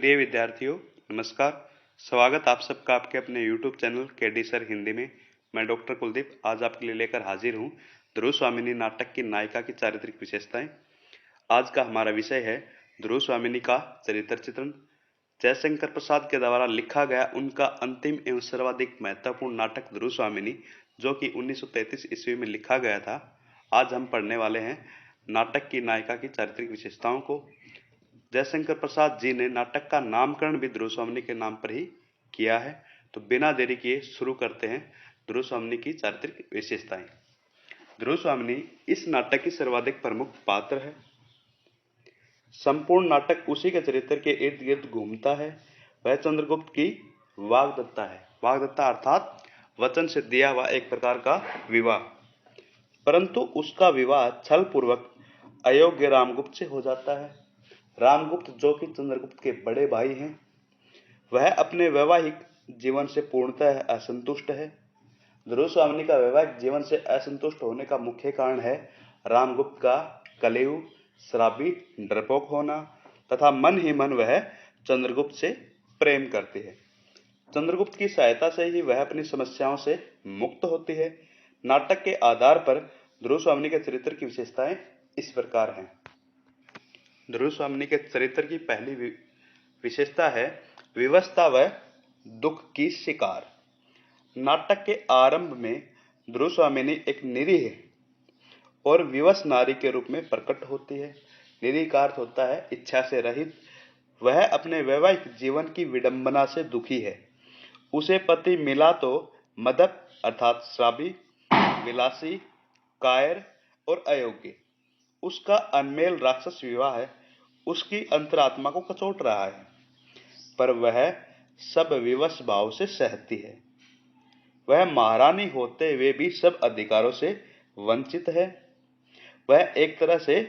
प्रिय विद्यार्थियों, नमस्कार। स्वागत आप सबका आपके अपने YouTube channel KD sir Hindi में। मैं डॉक्टर कुलदीप आज आपके लिए लेकर हाजिर हूँ ध्रुव स्वामिनी नाटक की नायिका की चारित्रिक विशेषताएं। आज का हमारा विषय है ध्रुव स्वामिनी का चरित्र चित्रण। जयशंकर प्रसाद के द्वारा लिखा गया उनका अंतिम एवं सर्वाधिक महत्वपूर्ण नाटक ध्रुव स्वामिनी, जो कि 1933 ईस्वी में लिखा गया था। आज हम पढ़ने वाले हैं नाटक की नायिका की चारित्रिक विशेषताओं को। जयशंकर प्रसाद जी ने नाटक का नामकरण भी ध्रुव स्वामिनी के नाम पर ही किया है। तो बिना देरी किए शुरू करते हैं ध्रुव स्वामिनी की चारित्रिक विशेषताएं। ध्रुव स्वामिनी इस नाटक की सर्वाधिक प्रमुख पात्र है। संपूर्ण नाटक उसी के चरित्र के इर्द गिर्द घूमता है। वह चंद्रगुप्त की वाग्दत्ता है। वाग्दत्ता अर्थात वचन से दिया हुआ एक प्रकार का विवाह, परंतु उसका विवाह छल पूर्वक अयोग्य रामगुप्त से हो जाता है। रामगुप्त, जो कि चंद्रगुप्त के बड़े भाई हैं, वह अपने वैवाहिक जीवन से पूर्णतः असंतुष्ट है। ध्रुव स्वामिनी का वैवाहिक जीवन से असंतुष्ट होने का मुख्य कारण है रामगुप्त का कलेऊ, शराबी, डरपोक होना तथा मन ही मन वह चंद्रगुप्त से प्रेम करती है। चंद्रगुप्त की सहायता से ही वह अपनी समस्याओं से मुक्त होती है। नाटक के आधार पर ध्रुव स्वामिनी के चरित्र की विशेषताएं इस प्रकार हैं। ध्रुव स्वामिनी के चरित्र की पहली विशेषता है विवशता व दुख की शिकार। नाटक के आरंभ में ध्रुव स्वामिनी एक निरीह और विवश नारी के रूप में प्रकट होती है। निरीह का अर्थ होता है इच्छा से रहित। वह अपने वैवाहिक जीवन की विडंबना से दुखी है। उसे पति मिला तो मदक अर्थात श्राबी, विलासी, कायर और अयोग्य। उसका अनमेल राक्षस विवाह है उसकी अंतरात्मा को कचोट रहा है, पर वह सब विवश भाव से सहती है। वह महारानी होते हुए भी सब अधिकारों से वंचित है। वह एक तरह से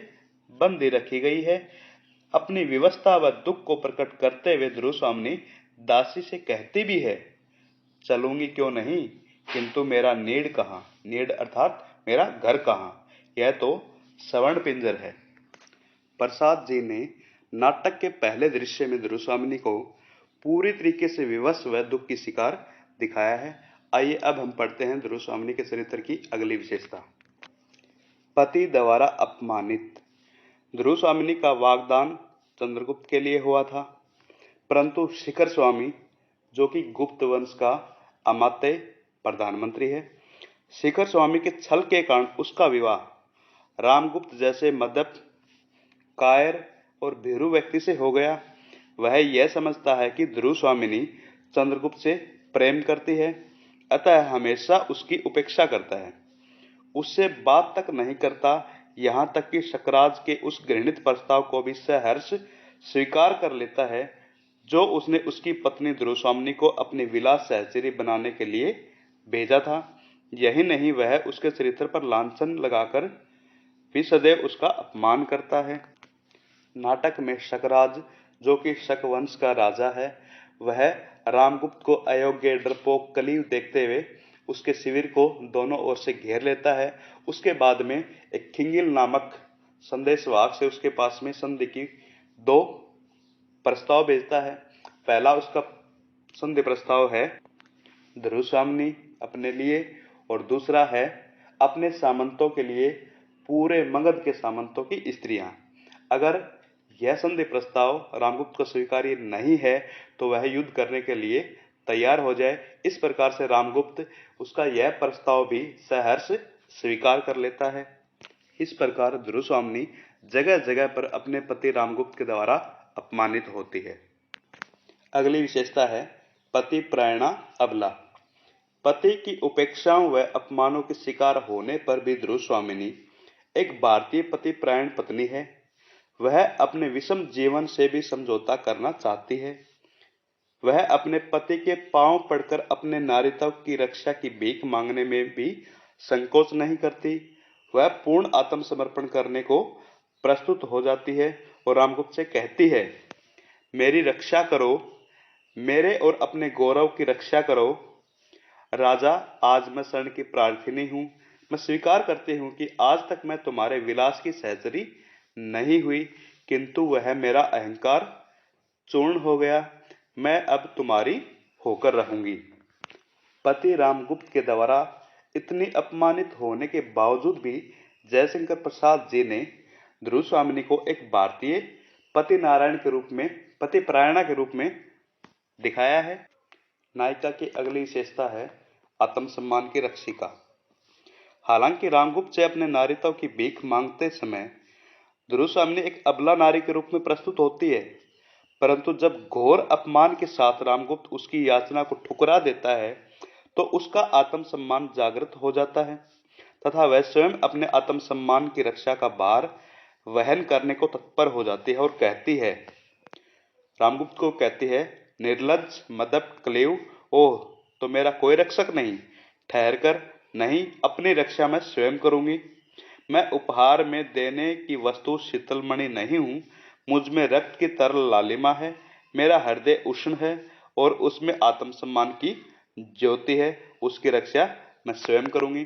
बंदी रखी गई है। अपनी विवशता व दुख को प्रकट करते हुए ध्रुव स्वामिनी दासी से कहती भी है, चलूंगी क्यों नहीं, किंतु मेरा नीड़ कहाँ। नीड़ अर्थात मेरा घर कहाँ। यह तो स्वर्ण पिंजर है। प्रसाद जी ने नाटक के पहले दृश्य में ध्रुव स्वामिनी को पूरी तरीके से विवश व दुख की शिकार दिखाया है। आइए अब हम पढ़ते हैं ध्रुव स्वामिनी के चरित्र की अगली विशेषता। पति द्वारा अपमानित। ध्रुव स्वामिनी का वाग्दान चंद्रगुप्त के लिए हुआ था, परंतु शिखर स्वामी, जो कि गुप्त वंश का अमात्य प्रधानमंत्री है, शिखर स्वामी के छल के कारण उसका विवाह रामगुप्त जैसे मदप, कायर और भीरू व्यक्ति से हो गया। वह यह समझता है कि ध्रुव स्वामिनी चंद्रगुप्त से प्रेम करती है, अतः हमेशा उसकी उपेक्षा करता है। उससे बात तक नहीं करता, यहां तक कि शकराज के उस घृणित प्रस्ताव को भी सहर्ष स्वीकार कर लेता है जो उसने उसकी पत्नी ध्रुव स्वामिनी को अपनी विलास सहचरी बनाने के लिए भेजा था। यही नहीं, वह उसके चरित्र पर लांछन लगाकर भी सदैव उसका अपमान करता है। नाटक में शकराज, जो कि शक वंश का राजा है, वह रामगुप्त को अयोग्य, डरपोक, कलीव देखते हुए उसके शिविर को दोनों ओर से घेर लेता है। उसके बाद में एक खिंगिल नामक संदेशवाहक से उसके पास में संधि की दो प्रस्ताव भेजता है। पहला उसका संधि प्रस्ताव है ध्रुव स्वामिनी अपने लिए, और दूसरा है अपने सामंतों के लिए, पूरे मगध के सामंतों की स्त्रियां। अगर यह संधि प्रस्ताव रामगुप्त को स्वीकार्य नहीं है तो वह युद्ध करने के लिए तैयार हो जाए। इस प्रकार से रामगुप्त उसका यह प्रस्ताव भी सहर्ष स्वीकार कर लेता है। इस प्रकार ध्रुव स्वामिनी जगह जगह पर अपने पति रामगुप्त के द्वारा अपमानित होती है। अगली विशेषता है पति प्रायणा अबला। पति की उपेक्षाओं व अपमानों के शिकार होने पर भी ध्रुव स्वामिनी एक भारतीय पति प्रायण पत्नी है। वह अपने विषम जीवन से भी समझौता करना चाहती है। वह अपने पति के पांव पड़कर अपने नारीत्व की रक्षा की भीख मांगने में भी संकोच नहीं करती। वह पूर्ण आत्मसमर्पण करने को प्रस्तुत हो जाती है और रामगुप्त से कहती है, मेरी रक्षा करो, मेरे और अपने गौरव की रक्षा करो। राजा, आज मैं शरण की प्रार्थिनी हूं। मैं स्वीकार करती हूं कि आज तक मैं तुम्हारे विलास की सहचरी नहीं हुई, किंतु वह मेरा अहंकार चूर्ण हो गया, मैं अब तुम्हारी होकर रहूंगी। पति रामगुप्त के द्वारा इतनी अपमानित होने के बावजूद भी जयशंकर प्रसाद जी ने ध्रुव स्वामिनी को एक भारतीय पति नारायण के रूप में, पति परायणा के रूप में दिखाया है। नायिका की अगली विशेषता है आत्मसम्मान की रक्षिका। हालांकि रामगुप्त से अपने नारीत्व की भीख मांगते समय ध्रुव स्वामिनी एक अबला नारी के रूप में प्रस्तुत होती है, परंतु जब घोर अपमान के साथ रामगुप्त उसकी याचना को ठुकरा देता है तो उसका आत्मसम्मान जागृत हो जाता है तथा वह स्वयं अपने आत्मसम्मान की रक्षा का भार वहन करने को तत्पर हो जाती है और कहती है, रामगुप्त को कहती है, निर्लज्ज, मदप, क्लेव, ओह, तो मेरा कोई रक्षक नहीं, ठहर कर, नहीं, अपनी रक्षा मैं स्वयं करूंगी। मैं उपहार में देने की वस्तु शीतलमणि नहीं हूं, मुझ में रक्त की तरल लालिमा है, मेरा हृदय उष्ण है और उसमें आत्मसम्मान की ज्योति है, उसकी रक्षा मैं स्वयं करूंगी।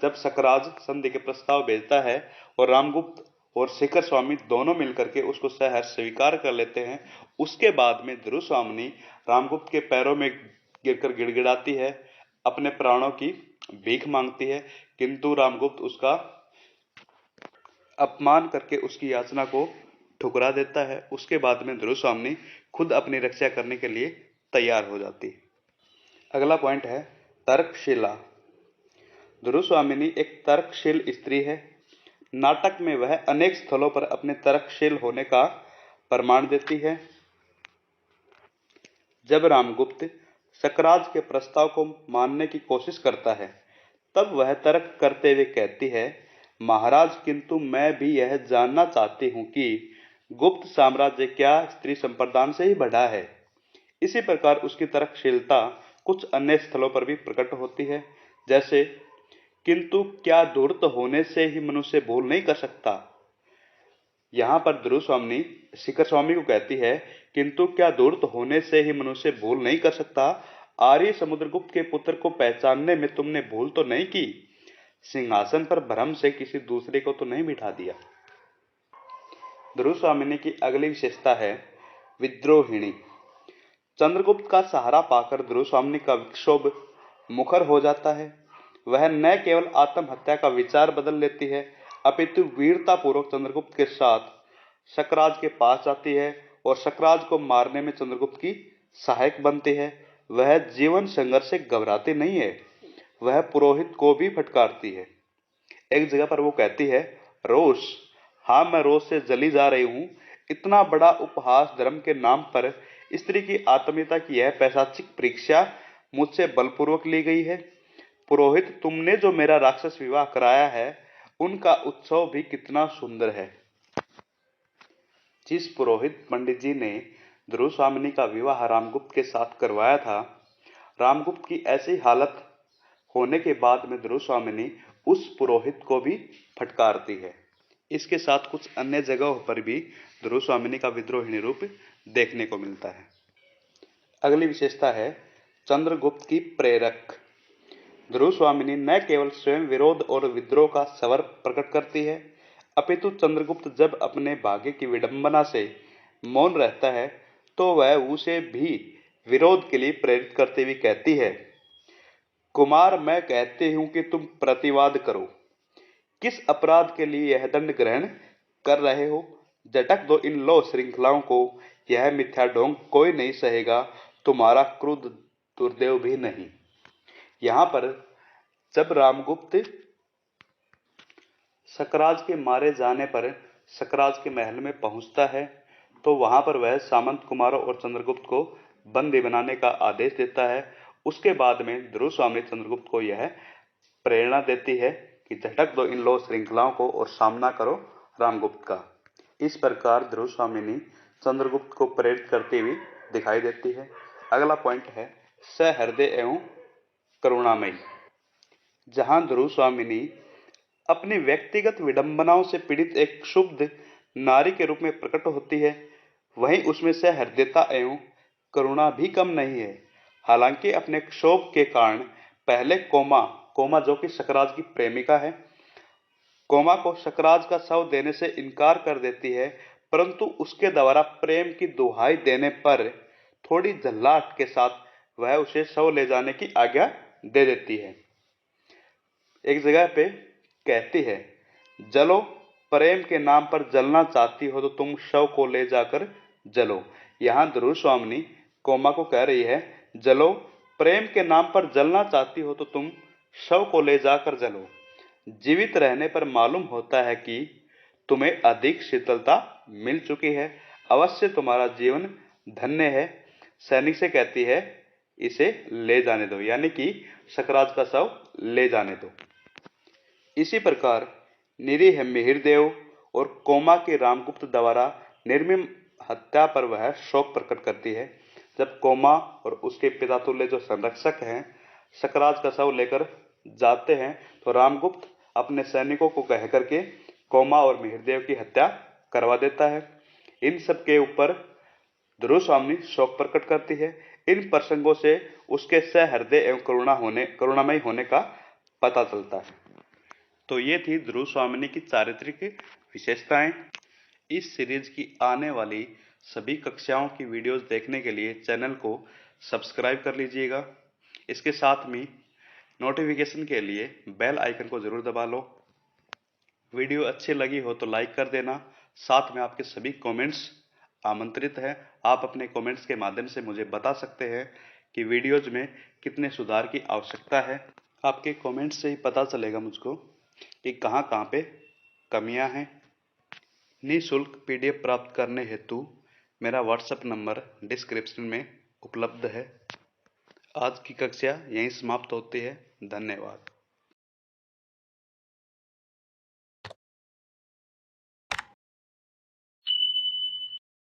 जब सकराज संधि के प्रस्ताव भेजता है और रामगुप्त और शिखर स्वामी दोनों मिलकर के उसको सहर्ष स्वीकार कर लेते हैं, उसके बाद में ध्रुव स्वामिनी रामगुप्त के पैरों में गिरकर गिड़गिड़ाती है, अपने प्राणों की भीख मांगती है, किंतु रामगुप्त उसका अपमान करके उसकी याचना को ठुकरा देता है। उसके बाद में ध्रुव स्वामिनी खुद अपनी रक्षा करने के लिए तैयार हो जाती है। अगला पॉइंट है तर्कशिला। ध्रुव स्वामिनी एक तर्कशील स्त्री है। नाटक में वह अनेक स्थलों पर अपने तर्कशील होने का प्रमाण देती है। जब रामगुप्त सकराज के प्रस्ताव को मानने की कोशिश करता है, तब वह तर्क करते हुए कहती है, महाराज, किंतु मैं भी यह जानना चाहती हूं कि गुप्त साम्राज्य क्या स्त्री संप्रदान से ही बढ़ा है। इसी प्रकार उसकी तर्कशीलता कुछ अन्य स्थलों पर भी प्रकट होती है, जैसे, किंतु क्या धूर्त होने से ही मनुष्य भूल नहीं कर सकता। यहाँ पर ध्रुव स्वामिनी शिखर स्वामी को कहती है, किंतु क्या धूर्त होने से ही मनुष्य भूल नहीं कर सकता। आर्य समुद्रगुप्त के पुत्र को पहचानने में तुमने भूल तो नहीं की, सिंहासन पर भ्रम से किसी दूसरे को तो नहीं बिठा दिया। ध्रुव स्वामिनी की अगली विशेषता है विद्रोहिणी। चंद्रगुप्त का सहारा पाकर ध्रुव स्वामिनी का विक्षोभ मुखर हो जाता है। वह न केवल आत्महत्या का विचार बदल लेती है, अपितु वीरता पूर्वक चंद्रगुप्त के साथ सकराज के पास जाती है और सकराज को मारने में चंद्रगुप्त की सहायक बनती है। वह जीवन संघर्ष से घबराती नहीं है, वह पुरोहित को भी फटकारती है। एक जगह पर वो कहती है, रोष, हाँ, मैं रोष से जली जा रही हूं। इतना बड़ा उपहास धर्म के नाम पर स्त्री की आत्मीयता की यह पैशाचिक परीक्षा मुझसे बलपूर्वक ली गई है। पुरोहित, तुमने जो मेरा राक्षस विवाह कराया है, उनका उत्सव भी कितना सुंदर है। जिस पुरोहित पंडित जी ने ध्रुव स्वामिनी का विवाह रामगुप्त के साथ करवाया था, रामगुप्त की ऐसी हालत होने के बाद में ध्रुव स्वामिनी उस पुरोहित को भी फटकारती है। इसके साथ कुछ अन्य जगहों पर भी ध्रुव स्वामिनी का विद्रोहिणी रूप देखने को मिलता है। अगली विशेषता है चंद्रगुप्त की प्रेरक। ध्रुव स्वामिनी न केवल स्वयं विरोध और विद्रोह का स्वर प्रकट करती है, अपितु चंद्रगुप्त जब अपने भाग्य की विडंबना से मौन रहता है तो वह उसे भी विरोध के लिए प्रेरित करते हुए कहती है, कुमार, मैं कहती हूं कि तुम प्रतिवाद करो। किस अपराध के लिए यह दंड ग्रहण कर रहे हो? झटक दो इन लो श्रृंखलाओं को, यह मिथ्या ढोंग कोई नहीं सहेगा, तुम्हारा क्रोध दुर्देव भी नहीं। यहां पर जब रामगुप्त सकराज के मारे जाने पर सकराज के महल में पहुंचता है तो वहां पर वह सामंत कुमारों और चंद्रगुप्त को बंदी बनाने का आदेश देता है। उसके बाद में ध्रुव स्वामिनी चंद्रगुप्त को यह प्रेरणा देती है कि झटक दो इन लो श्रृंखलाओं को और सामना करो रामगुप्त का। इस प्रकार ध्रुव स्वामिनी चंद्रगुप्त को प्रेरित करती हुई दिखाई देती है। अगला पॉइंट है सहृदय एवं करुणामयी। जहां ध्रुव स्वामिनी अपनी व्यक्तिगत विडंबनाओं से पीड़ित एक क्षुब्ध नारी के रूप में प्रकट होती है, वहीं उसमें सहृदयता एवं करुणा भी कम नहीं है। हालांकि अपने क्षोभ के कारण पहले कोमा जो कि सकराज की प्रेमिका है, कोमा को सकराज का शव देने से इनकार कर देती है, परंतु उसके द्वारा प्रेम की दुहाई देने पर थोड़ी झल्लाहट के साथ वह उसे शव ले जाने की आज्ञा दे देती है। एक जगह पे कहती है, जलो, प्रेम के नाम पर जलना चाहती हो तो तुम शव को ले जाकर जलो। यहाँ ध्रुव स्वामिनी कोमा को कह रही है, जलो, प्रेम के नाम पर जलना चाहती हो तो तुम शव को ले जाकर जलो। जीवित रहने पर मालूम होता है कि तुम्हें अधिक शीतलता मिल चुकी है, अवश्य तुम्हारा जीवन धन्य है। सैनिक से कहती है, इसे ले जाने दो, यानी कि सकराज का शव ले जाने दो। इसी प्रकार निरीह मिहिरदेव और कोमा के रामगुप्त द्वारा निर्मम हत्या पर वह शोक प्रकट करती है। जब कोमा और उसके पिता तुल्य जो संरक्षक हैं सकराज का शव लेकर जाते हैं तो रामगुप्त अपने सैनिकों को कह करके कोमा और मिहिरदेव की हत्या करवा देता है। इन सब के ऊपर ध्रुव स्वामिनी शोक प्रकट करती है। इन प्रसंगों से उसके सहृदय एवं करुणामय होने का पता चलता है। तो ये थी ध्रुव स्वामिनी की चारित्रिक विशेषताएं। इस सीरीज की आने वाली सभी कक्षाओं की वीडियोस देखने के लिए चैनल को सब्सक्राइब कर लीजिएगा। इसके साथ में नोटिफिकेशन के लिए बेल आइकन को जरूर दबा लो। वीडियो अच्छी लगी हो तो लाइक कर देना। साथ में आपके सभी कमेंट्स आमंत्रित है। आप अपने कमेंट्स के माध्यम से मुझे बता सकते हैं कि वीडियोज में कितने सुधार की आवश्यकता है। आपके कमेंट्स से ही पता चलेगा मुझको कि कहाँ कहाँ पे कमियां हैं। निःशुल्क पीडीएफ प्राप्त करने हेतु मेरा व्हाट्सएप नंबर डिस्क्रिप्शन में उपलब्ध है। आज की कक्षा यहीं समाप्त होती है। धन्यवाद।